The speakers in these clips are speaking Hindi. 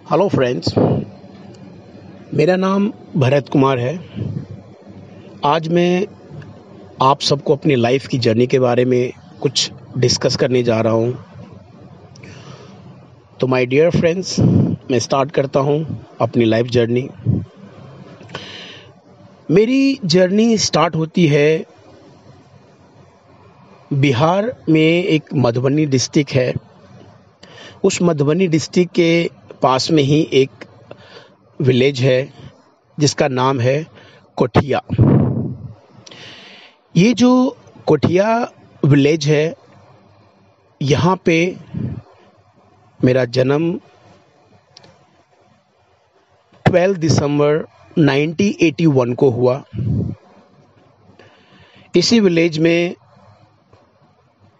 हेलो फ्रेंड्स, मेरा नाम भरत कुमार है। आज मैं आप सबको अपनी लाइफ की जर्नी के बारे में कुछ डिस्कस करने जा रहा हूँ। तो माय डियर फ्रेंड्स, मैं स्टार्ट करता हूँ अपनी लाइफ जर्नी। मेरी जर्नी स्टार्ट होती है बिहार में। एक मधुबनी डिस्ट्रिक्ट है। उस मधुबनी डिस्ट्रिक्ट के पास में ही एक विलेज है जिसका नाम है कोठिया। ये जो कोठिया विलेज है, यहाँ पे मेरा जन्म 12 दिसंबर 1981 को हुआ। इसी विलेज में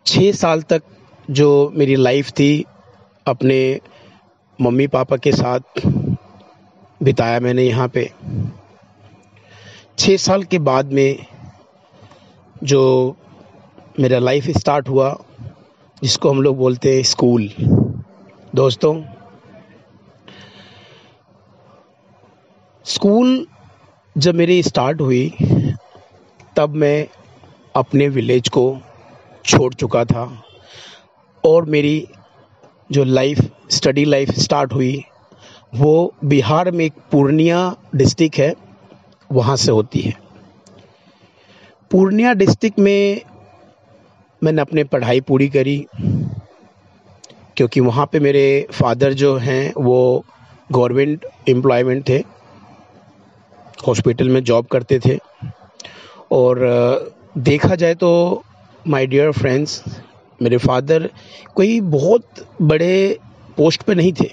6 साल तक जो मेरी लाइफ थी अपने मम्मी पापा के साथ बिताया मैंने यहाँ पे। 6 साल के बाद में जो मेरा लाइफ स्टार्ट हुआ, जिसको हम लोग बोलते हैं स्कूल। दोस्तों, स्कूल जब मेरी स्टार्ट हुई तब मैं अपने विलेज को छोड़ चुका था और मेरी जो स्टडी लाइफ स्टार्ट हुई वो बिहार में एक पूर्णिया डिस्ट्रिक्ट है, वहाँ से होती है। पूर्णिया डिस्ट्रिक्ट में मैंने अपनी पढ़ाई पूरी करी, क्योंकि वहाँ पे मेरे फादर जो हैं वो गवर्नमेंट एम्प्लॉयमेंट थे, हॉस्पिटल में जॉब करते थे। और देखा जाए तो माय डियर फ्रेंड्स, मेरे फादर कोई बहुत बड़े पोस्ट पे नहीं थे।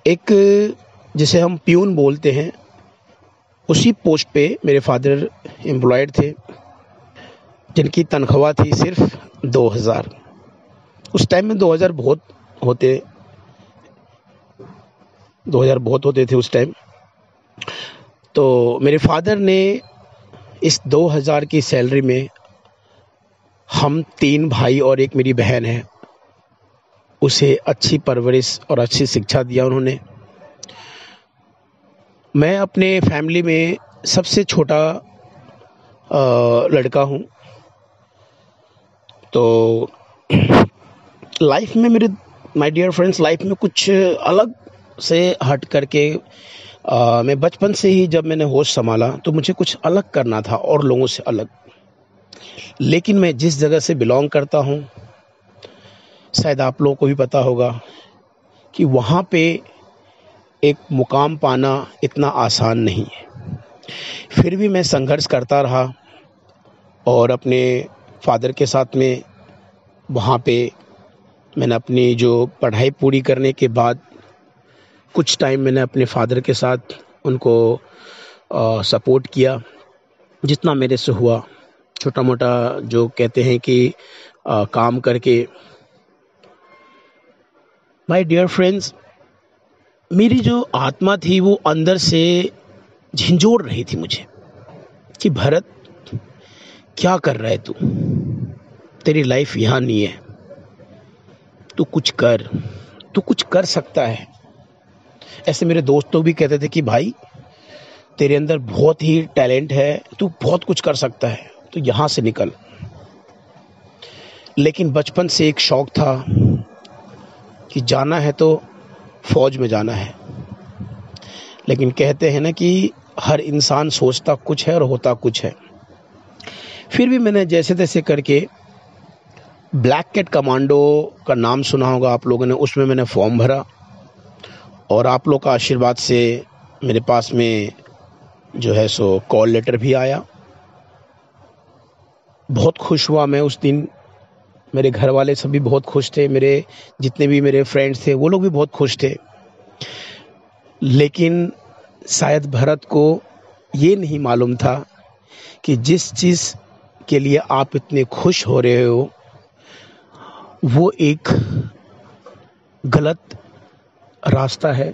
एक जिसे हम प्यून बोलते हैं, उसी पोस्ट पे मेरे फादर एम्प्लॉयड थे, जिनकी तनख्वाह थी सिर्फ 2000। उस टाइम में 2000 बहुत होते थे उस टाइम। तो मेरे फादर ने इस 2000 की सैलरी में हम 3 भाई और एक मेरी बहन है, उसे अच्छी परवरिश और अच्छी शिक्षा दिया उन्होंने। मैं अपने फैमिली में सबसे छोटा लड़का हूँ। तो लाइफ में माय डियर फ्रेंड्स, लाइफ में कुछ अलग से हट करके मैं बचपन से ही जब मैंने होश संभाला तो मुझे कुछ अलग करना था और लोगों से अलग। लेकिन मैं जिस जगह से बिलोंग करता हूँ, शायद आप लोगों को भी पता होगा कि वहाँ पे एक मुकाम पाना इतना आसान नहीं है। फिर भी मैं संघर्ष करता रहा और अपने फादर के साथ में वहाँ पे मैंने अपनी जो पढ़ाई पूरी करने के बाद कुछ टाइम मैंने अपने फादर के साथ उनको सपोर्ट किया जितना मेरे से हुआ। छोटा मोटा जो कहते हैं कि काम करके। माय डियर फ्रेंड्स, मेरी जो आत्मा थी वो अंदर से झिंझोड़ रही थी मुझे कि भरत, क्या कर रहा है तू? तेरी लाइफ यहाँ नहीं है, तू कुछ कर सकता है। ऐसे मेरे दोस्त लोग भी कहते थे कि भाई, तेरे अंदर बहुत ही टैलेंट है, तू बहुत कुछ कर सकता है, तो यहाँ से निकल। लेकिन बचपन से एक शौक था कि जाना है तो फौज में जाना है। लेकिन कहते हैं ना कि हर इंसान सोचता कुछ है और होता कुछ है। फिर भी मैंने जैसे तैसे करके ब्लैक कैट कमांडो का नाम सुना होगा आप लोगों ने, उसमें मैंने फॉर्म भरा और आप लोग का आशीर्वाद से मेरे पास में जो है सो कॉल लेटर भी आया। बहुत खुश हुआ मैं उस दिन। मेरे घर वाले सभी बहुत खुश थे, मेरे जितने भी मेरे फ्रेंड्स थे वो लोग भी बहुत खुश थे। लेकिन शायद भरत को ये नहीं मालूम था कि जिस चीज़ के लिए आप इतने खुश हो रहे हो वो एक गलत रास्ता है।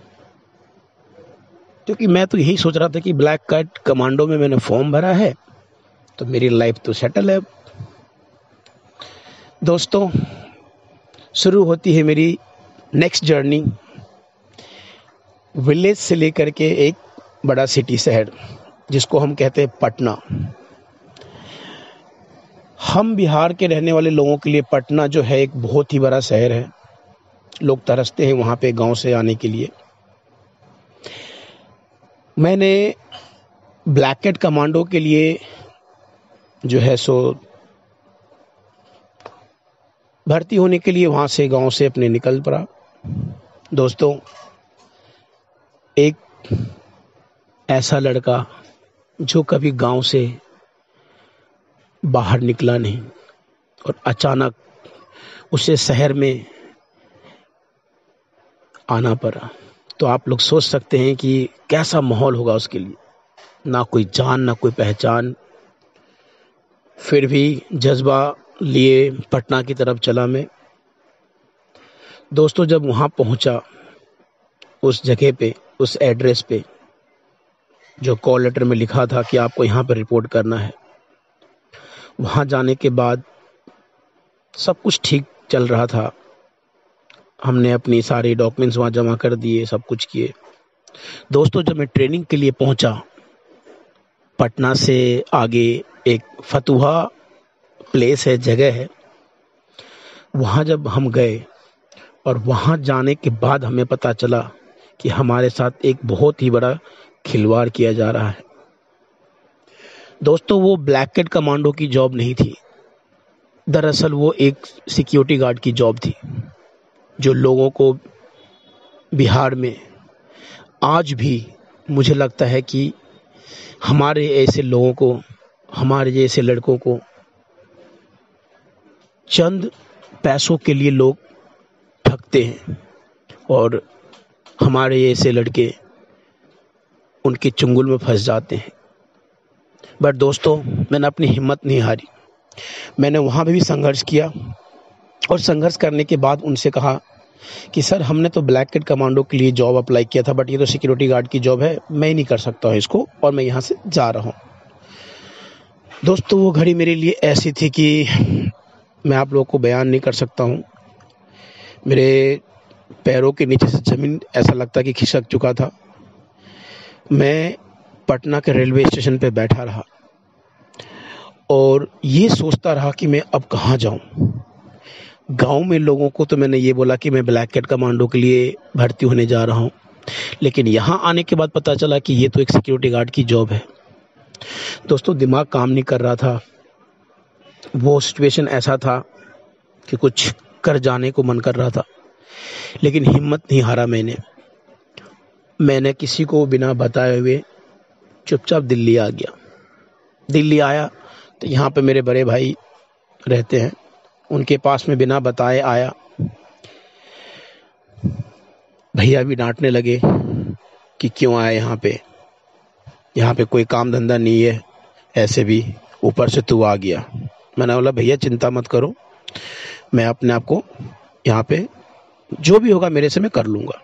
क्योंकि मैं तो यही सोच रहा था कि ब्लैक कैट कमांडो में मैंने फॉर्म भरा है तो मेरी लाइफ तो सेटल है। दोस्तों, शुरू होती है मेरी नेक्स्ट जर्नी। विलेज से लेकर के एक बड़ा सिटी शहर जिसको हम कहते हैं पटना। हम बिहार के रहने वाले लोगों के लिए पटना जो है एक बहुत ही बड़ा शहर है। लोग तरसते हैं वहाँ पे गांव से आने के लिए। मैंने ब्लैक कैट कमांडो के लिए जो है सो भर्ती होने के लिए वहाँ से गांव से अपने निकल पड़ा। दोस्तों, एक ऐसा लड़का जो कभी गांव से बाहर निकला नहीं और अचानक उसे शहर में आना पड़ा, तो आप लोग सोच सकते हैं कि कैसा माहौल होगा उसके लिए। ना कोई जान, ना कोई पहचान, फिर भी जज्बा लिए पटना की तरफ चला मैं। दोस्तों, जब वहाँ पहुँचा उस जगह पे, उस एड्रेस पे जो कॉल लेटर में लिखा था कि आपको यहाँ पर रिपोर्ट करना है, वहाँ जाने के बाद सब कुछ ठीक चल रहा था। हमने अपनी सारी डॉक्यूमेंट्स वहाँ जमा कर दिए, सब कुछ किए। दोस्तों, जब मैं ट्रेनिंग के लिए पहुँचा, पटना से आगे एक फतुहा प्लेस है, जगह है, वहाँ जब हम गए और वहाँ जाने के बाद हमें पता चला कि हमारे साथ एक बहुत ही बड़ा खिलवाड़ किया जा रहा है। दोस्तों, वो ब्लैक कैट कमांडो की जॉब नहीं थी। दरअसल वो एक सिक्योरिटी गार्ड की जॉब थी, जो लोगों को बिहार में आज भी मुझे लगता है कि हमारे ऐसे लोगों को, हमारे जैसे लड़कों को चंद पैसों के लिए लोग ठगते हैं और हमारे ऐसे लड़के उनके चुंगल में फंस जाते हैं। बट दोस्तों, मैंने अपनी हिम्मत नहीं हारी। मैंने वहाँ पे भी संघर्ष किया और संघर्ष करने के बाद उनसे कहा कि सर, हमने तो ब्लैक कैट कमांडो के लिए जॉब अप्लाई किया था, बट ये तो सिक्योरिटी गार्ड की जॉब है, मैं ही नहीं कर सकता हूँ इसको और मैं यहाँ से जा रहा हूँ। दोस्तों, वो घड़ी मेरे लिए ऐसी थी कि मैं आप लोगों को बयान नहीं कर सकता हूँ। मेरे पैरों के नीचे से ज़मीन ऐसा लगता कि खिसक चुका था। मैं पटना के रेलवे स्टेशन पे बैठा रहा और ये सोचता रहा कि मैं अब कहाँ जाऊँ। गांव में लोगों को तो मैंने ये बोला कि मैं ब्लैक कैट कमांडो के लिए भर्ती होने जा रहा हूँ, लेकिन यहाँ आने के बाद पता चला कि ये तो एक सिक्योरिटी गार्ड की जॉब है। दोस्तों, दिमाग काम नहीं कर रहा था। वो सिचुएशन ऐसा था कि कुछ कर जाने को मन कर रहा था, लेकिन हिम्मत नहीं हारा मैंने किसी को बिना बताए हुए चुपचाप दिल्ली आ गया। दिल्ली आया तो यहाँ पे मेरे बड़े भाई रहते हैं, उनके पास में बिना बताए आया। भैया भी डांटने लगे कि क्यों आया यहाँ पे कोई काम धंधा नहीं है, ऐसे भी ऊपर से तू आ गया। मैंने बोला, भैया चिंता मत करो, मैं अपने आप को यहाँ पे जो भी होगा मेरे से मैं कर लूँगा।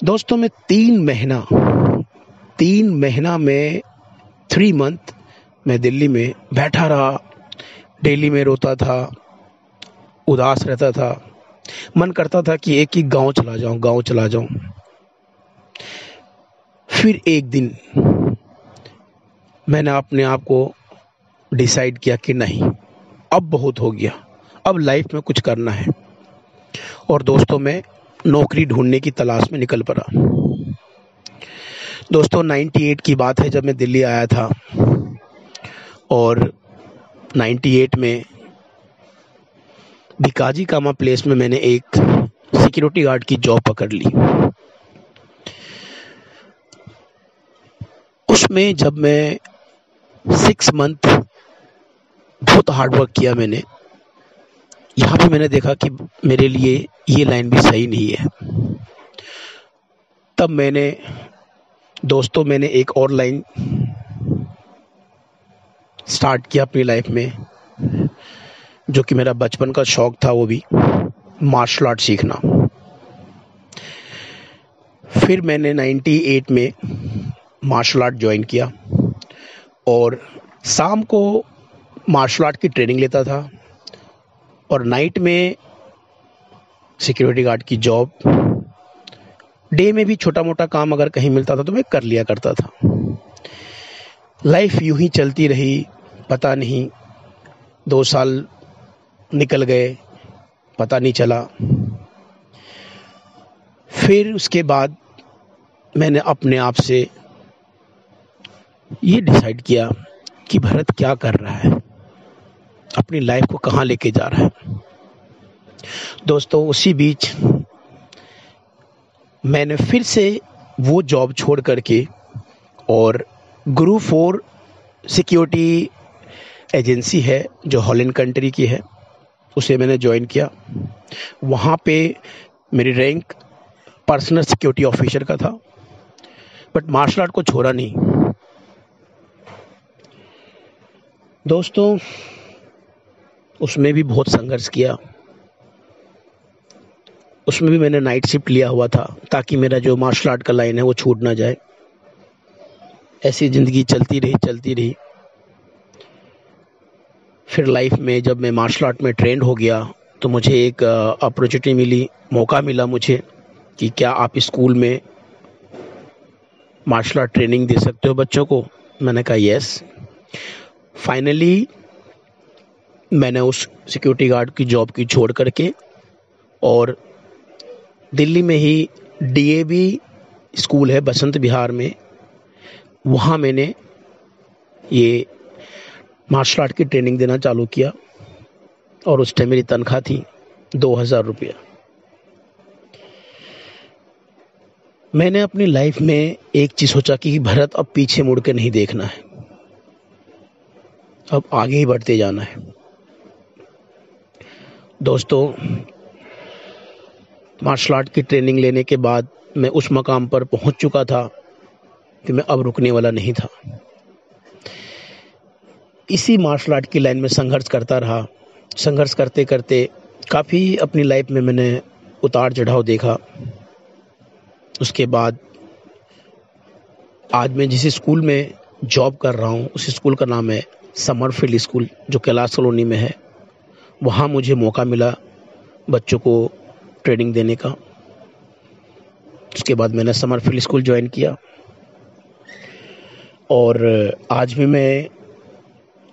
दोस्तों, मैं 3 महीना में 3 मंथ मैं दिल्ली में बैठा रहा। दिल्ली में रोता था, उदास रहता था, मन करता था कि एक ही गांव चला जाऊं। फिर एक दिन मैंने अपने आप को डिसाइड किया कि नहीं, अब बहुत हो गया, अब लाइफ में कुछ करना है। और दोस्तों, मैं नौकरी ढूंढने की तलाश में निकल पड़ा। दोस्तों, 98 की बात है जब मैं दिल्ली आया था और 98 में भिकाजी कामा प्लेस में मैंने एक सिक्योरिटी गार्ड की जॉब पकड़ ली। उसमें जब मैं 6 मंथ बहुत हार्ड वर्क किया मैंने, यहाँ पे मैंने देखा कि मेरे लिए ये लाइन भी सही नहीं है। तब मैंने एक और लाइन स्टार्ट किया अपनी लाइफ में, जो कि मेरा बचपन का शौक था, वो भी मार्शल आर्ट सीखना। फिर मैंने 98 में मार्शल आर्ट ज्वाइन किया और शाम को मार्शल आर्ट की ट्रेनिंग लेता था और नाइट में सिक्योरिटी गार्ड की जॉब डे में भी छोटा मोटा काम अगर कहीं मिलता था तो मैं कर लिया करता था। लाइफ यूं ही चलती रही, पता नहीं 2 साल निकल गए, पता नहीं चला। फिर उसके बाद मैंने अपने आप से ये डिसाइड किया कि भरत क्या कर रहा है, अपनी लाइफ को कहाँ लेके जा रहा है। दोस्तों, उसी बीच मैंने फिर से वो जॉब छोड़ करके और ग्रुप 4 सिक्योरिटी एजेंसी है जो हॉलैंड कंट्री की है, उसे मैंने ज्वाइन किया। वहाँ पे मेरी रैंक पर्सनल सिक्योरिटी ऑफिसर का था, बट मार्शल आर्ट को छोड़ा नहीं। दोस्तों, उसमें भी बहुत संघर्ष किया। उसमें भी मैंने नाइट शिफ्ट लिया हुआ था ताकि मेरा जो मार्शल आर्ट का लाइन है वो छूट ना जाए। ऐसी ज़िंदगी चलती रही। फिर लाइफ में जब मैं मार्शल आर्ट में ट्रेंड हो गया तो मुझे एक अपॉर्चुनिटी मिली, मौका मिला मुझे कि क्या आप स्कूल में मार्शल आर्ट ट्रेनिंग दे सकते हो बच्चों को। मैंने कहा यस। फाइनली मैंने उस सिक्योरिटी गार्ड की जॉब की छोड़ करके और दिल्ली में ही डीएवी स्कूल है बसंत विहार में, वहाँ मैंने ये मार्शल आर्ट की ट्रेनिंग देना चालू किया और उस टाइम मेरी तनख्वाह थी 2000 रुपया। मैंने अपनी लाइफ में एक चीज़ सोचा कि भरत अब पीछे मुड़ के नहीं देखना है, अब आगे ही बढ़ते जाना है। दोस्तों, मार्शल आर्ट की ट्रेनिंग लेने के बाद मैं उस मकाम पर पहुंच चुका था कि मैं अब रुकने वाला नहीं था। इसी मार्शल आर्ट की लाइन में संघर्ष करता रहा। संघर्ष करते करते काफ़ी अपनी लाइफ में मैंने उतार चढ़ाव देखा। उसके बाद आज मैं जिस स्कूल में जॉब कर रहा हूँ उस स्कूल का नाम है समरफील्ड स्कूल, जो कैलाश कॉलोनी में है। वहाँ मुझे मौका मिला बच्चों को ट्रेनिंग देने का। उसके बाद मैंने समरफील्ड स्कूल ज्वाइन किया और आज भी मैं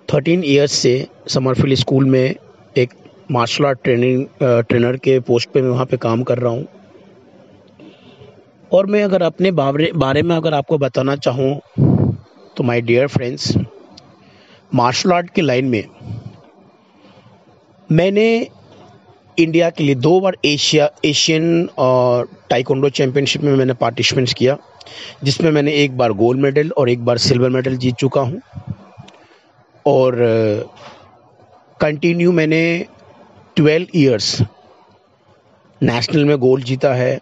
13 इयर्स से समरफील्ड स्कूल में एक मार्शल आर्ट ट्रेनर के पोस्ट पे मैं वहाँ पे काम कर रहा हूँ। और मैं अगर अपने बारे में अगर आपको बताना चाहूँ तो my dear friends, martial art की लाइन में मैंने इंडिया के लिए 2 बार एशियन और ताइक्वांडो चैंपियनशिप में मैंने पार्टिसिपेट किया, जिसमें मैंने एक बार गोल्ड मेडल और एक बार सिल्वर मेडल जीत चुका हूँ। और कंटिन्यू मैंने 12 इयर्स नेशनल में गोल्ड जीता है।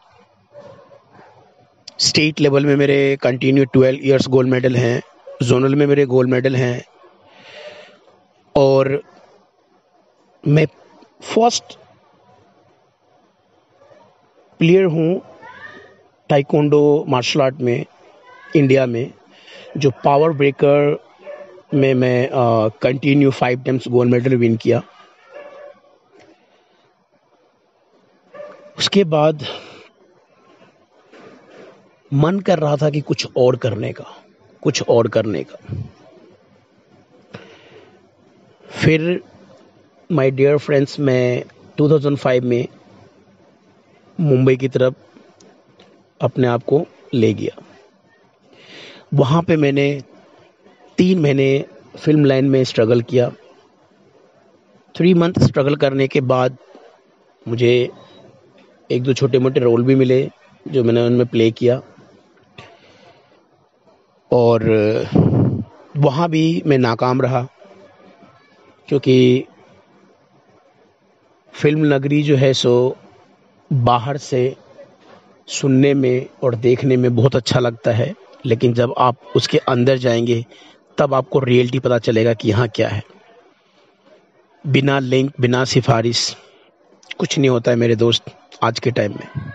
स्टेट लेवल में मेरे कंटिन्यू 12 इयर्स गोल्ड मेडल हैं, जोनल में मेरे गोल्ड मेडल हैं। और मैं फर्स्ट प्लेयर हूँ ताइक्वांडो मार्शल आर्ट में इंडिया में जो पावर ब्रेकर में मैं continue 5 times gold medal win किया। उसके बाद मन कर रहा था कि कुछ और करने का। फिर माय डियर फ्रेंड्स, मैं 2005 में मुंबई की तरफ अपने आप को ले गया। वहाँ पे मैंने 3 महीने फिल्म लाइन में स्ट्रगल किया। 3 मंथ स्ट्रगल करने के बाद मुझे 1-2 छोटे मोटे रोल भी मिले जो मैंने उनमें प्ले किया। और वहाँ भी मैं नाकाम रहा, क्योंकि फिल्म नगरी जो है सो बाहर से सुनने में और देखने में बहुत अच्छा लगता है, लेकिन जब आप उसके अंदर जाएंगे तब आपको रियलिटी पता चलेगा कि यहाँ क्या है। बिना लिंक, बिना सिफारिश कुछ नहीं होता है मेरे दोस्त। आज के टाइम में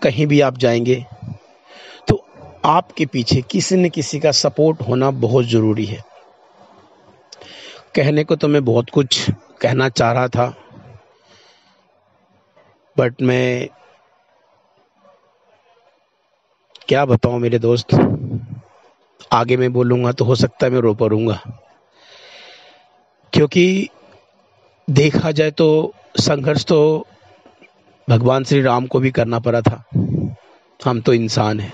कहीं भी आप जाएंगे तो आपके पीछे किसी न किसी का सपोर्ट होना बहुत ज़रूरी है। कहने को तो मैं बहुत कुछ कहना चाह रहा था, बट मैं क्या बताऊं मेरे दोस्त, आगे मैं बोलूंगा तो हो सकता है मैं रो पड़ूंगा, क्योंकि देखा जाए तो संघर्ष तो भगवान श्री राम को भी करना पड़ा था। हम तो इंसान हैं।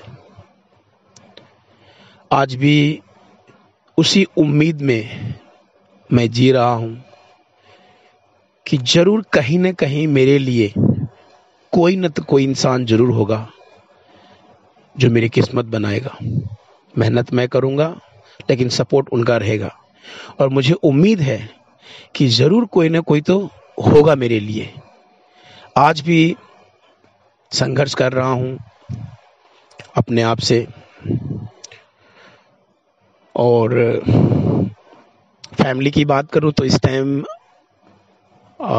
आज भी उसी उम्मीद में मैं जी रहा हूं कि जरूर कहीं न कहीं मेरे लिए कोई न तो कोई इंसान जरूर होगा जो मेरी किस्मत बनाएगा। मेहनत मैं करूंगा, लेकिन सपोर्ट उनका रहेगा, और मुझे उम्मीद है कि जरूर कोई ना कोई तो होगा मेरे लिए। आज भी संघर्ष कर रहा हूं अपने आप से, और फैमिली की बात करूं तो इस टाइम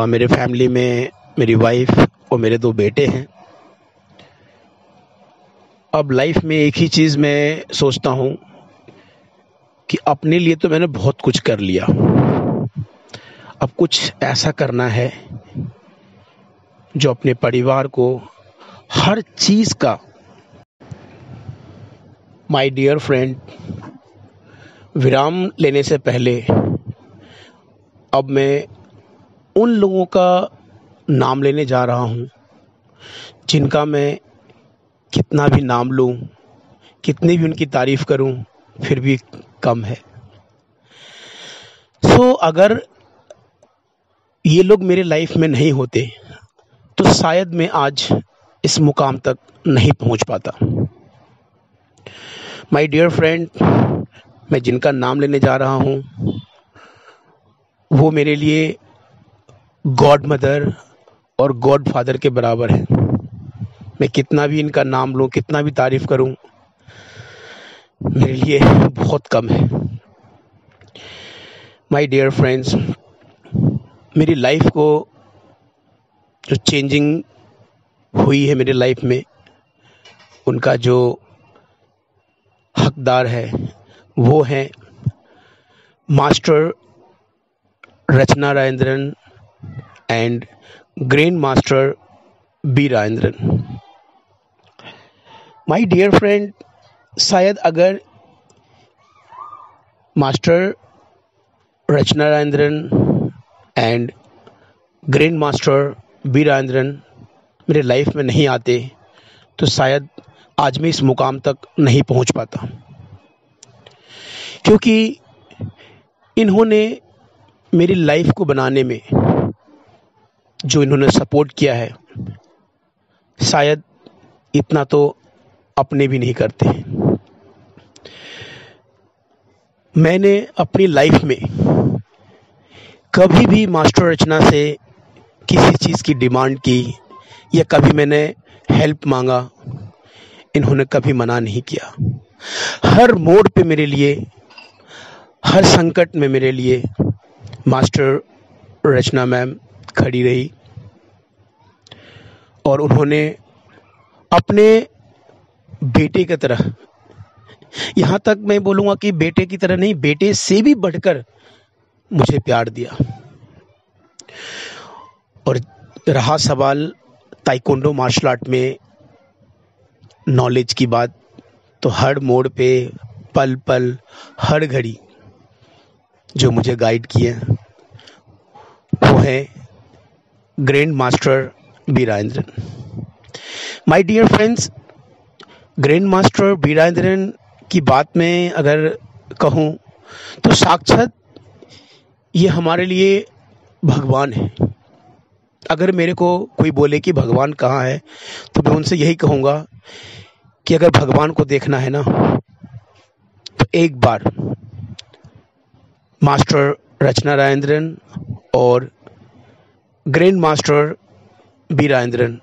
मेरे फैमिली में मेरी वाइफ और मेरे 2 बेटे हैं। अब लाइफ में एक ही चीज़ मैं सोचता हूं कि अपने लिए तो मैंने बहुत कुछ कर लिया, अब कुछ ऐसा करना है जो अपने परिवार को हर चीज़ का। माय डियर फ्रेंड, विराम लेने से पहले अब मैं उन लोगों का नाम लेने जा रहा हूं जिनका मैं कितना भी नाम लूं, कितनी भी उनकी तारीफ करूं, फिर भी कम है। अगर ये लोग मेरे लाइफ में नहीं होते तो शायद मैं आज इस मुकाम तक नहीं पहुंच पाता। माय डियर फ्रेंड, मैं जिनका नाम लेने जा रहा हूं वो मेरे लिए गॉड मदर और गॉड फादर के बराबर है। मैं कितना भी इनका नाम लूं, कितना भी तारीफ करूं, मेरे लिए बहुत कम है। माय डियर फ्रेंड्स, मेरी लाइफ को जो चेंजिंग हुई है मेरी लाइफ में, उनका जो हकदार है वो है master Rachana Rajendran and grand master B Rajendran. My dear friend, शायद अगर master Rachana Rajendran and grand master B Rajendran मेरे लाइफ में नहीं आते तो शायद आज मैं इस मुकाम तक नहीं पहुंच पाता, क्योंकि इन्होंने मेरी लाइफ को बनाने में जो इन्होंने सपोर्ट किया है, शायद इतना तो अपने भी नहीं करते। मैंने अपनी लाइफ में कभी भी मास्टर रचना से किसी चीज़ की डिमांड की या कभी मैंने हेल्प मांगा, इन्होंने कभी मना नहीं किया। हर मोड़ पे मेरे लिए, हर संकट में मेरे लिए मास्टर रचना मैम खड़ी रही, और उन्होंने अपने बेटे की तरह, यहाँ तक मैं बोलूँगा कि बेटे की तरह नहीं, बेटे से भी बढ़कर मुझे प्यार दिया। और रहा सवाल ताइक्वांडो मार्शल आर्ट में नॉलेज की बात, तो हर मोड़ पे, पल पल, हर घड़ी जो मुझे गाइड किए वो है grand master B Rajendran. My dear friends, grand master B Rajendran की बात में अगर कहूँ तो साक्षात ये हमारे लिए भगवान है। अगर मेरे को कोई बोले कि भगवान कहाँ है, तो मैं उनसे यही कहूँगा कि अगर भगवान को देखना है ना, तो एक बार मास्टर रचना राजेंद्रन और ग्रैंड मास्टर बी राजेंद्रन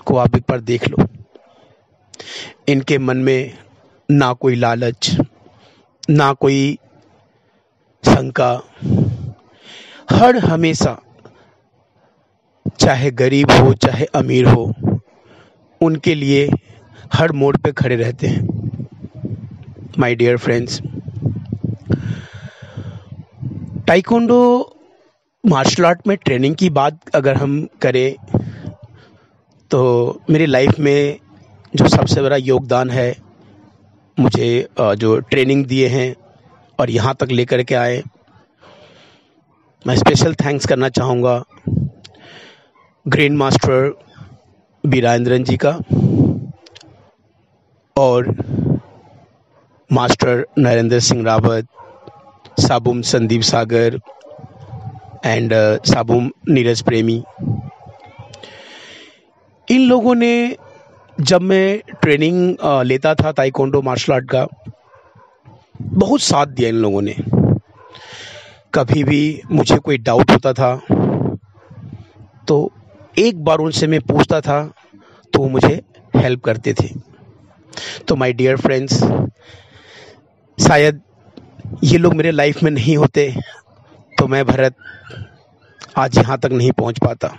को आप एक बार देख लो। इनके मन में ना कोई लालच, ना कोई शंका, हर हमेशा चाहे गरीब हो चाहे अमीर हो, उनके लिए हर मोड़ पे खड़े रहते हैं। My dear friends, taekwondo martial art में ट्रेनिंग की बात अगर हम करें तो मेरी लाइफ में जो सबसे बड़ा योगदान है, मुझे जो ट्रेनिंग दिए हैं और यहाँ तक लेकर के आए, मैं स्पेशल थैंक्स करना चाहूँगा ग्रैंड मास्टर वीरेंद्रन जी का और मास्टर नरेंद्र सिंह रावत, साबुम संदीप सागर एंड साबुम नीरज प्रेमी। इन लोगों ने, जब मैं ट्रेनिंग लेता था ताइक्वांडो मार्शल आर्ट का, बहुत साथ दिया इन लोगों ने। कभी भी मुझे कोई डाउट होता था तो एक बार उनसे मैं पूछता था तो वो मुझे हेल्प करते थे। तो माय डियर फ्रेंड्स, शायद ये लोग मेरे लाइफ में नहीं होते तो मैं भरत आज यहाँ तक नहीं पहुँच पाता।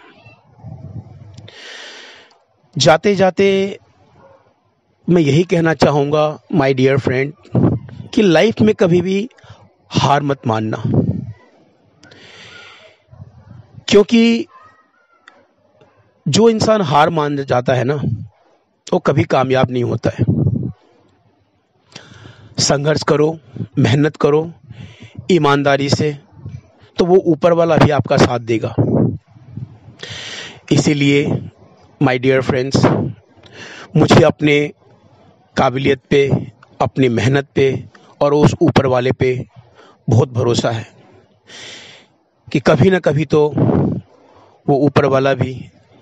जाते जाते मैं यही कहना चाहूँगा माय डियर फ्रेंड कि लाइफ में कभी भी हार मत मानना, क्योंकि जो इंसान हार मान जाता है ना, वो कभी कामयाब नहीं होता है। संघर्ष करो, मेहनत करो ईमानदारी से, तो वो ऊपर वाला भी आपका साथ देगा। इसीलिए माय डियर फ्रेंड्स, मुझे अपने काबिलियत पे, अपनी मेहनत पे और उस ऊपर वाले पे बहुत भरोसा है कि कभी ना कभी तो वो ऊपर वाला भी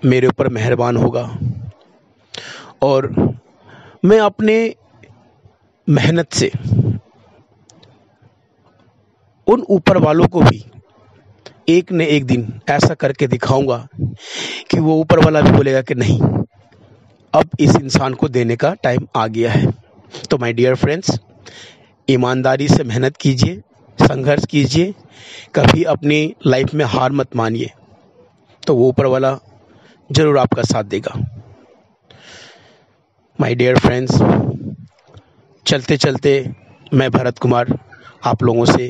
मेरे ऊपर मेहरबान होगा और मैं अपने मेहनत से उन ऊपर वालों को भी एक न एक दिन ऐसा करके दिखाऊंगा कि वो ऊपर वाला भी बोलेगा कि नहीं, अब इस इंसान को देने का टाइम आ गया है। तो माय डियर फ्रेंड्स, ईमानदारी से मेहनत कीजिए, संघर्ष कीजिए, कभी अपनी लाइफ में हार मत मानिए, तो वो ऊपर वाला जरूर आपका साथ देगा। माय डियर फ्रेंड्स, चलते चलते मैं भरत कुमार आप लोगों से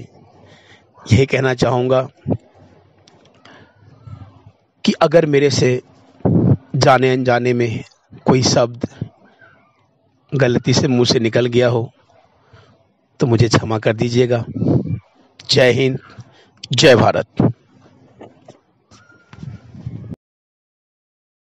यही कहना चाहूँगा कि अगर मेरे से जाने अनजाने में कोई शब्द गलती से मुंह से निकल गया हो तो मुझे क्षमा कर दीजिएगा। जय हिंद, जय भारत।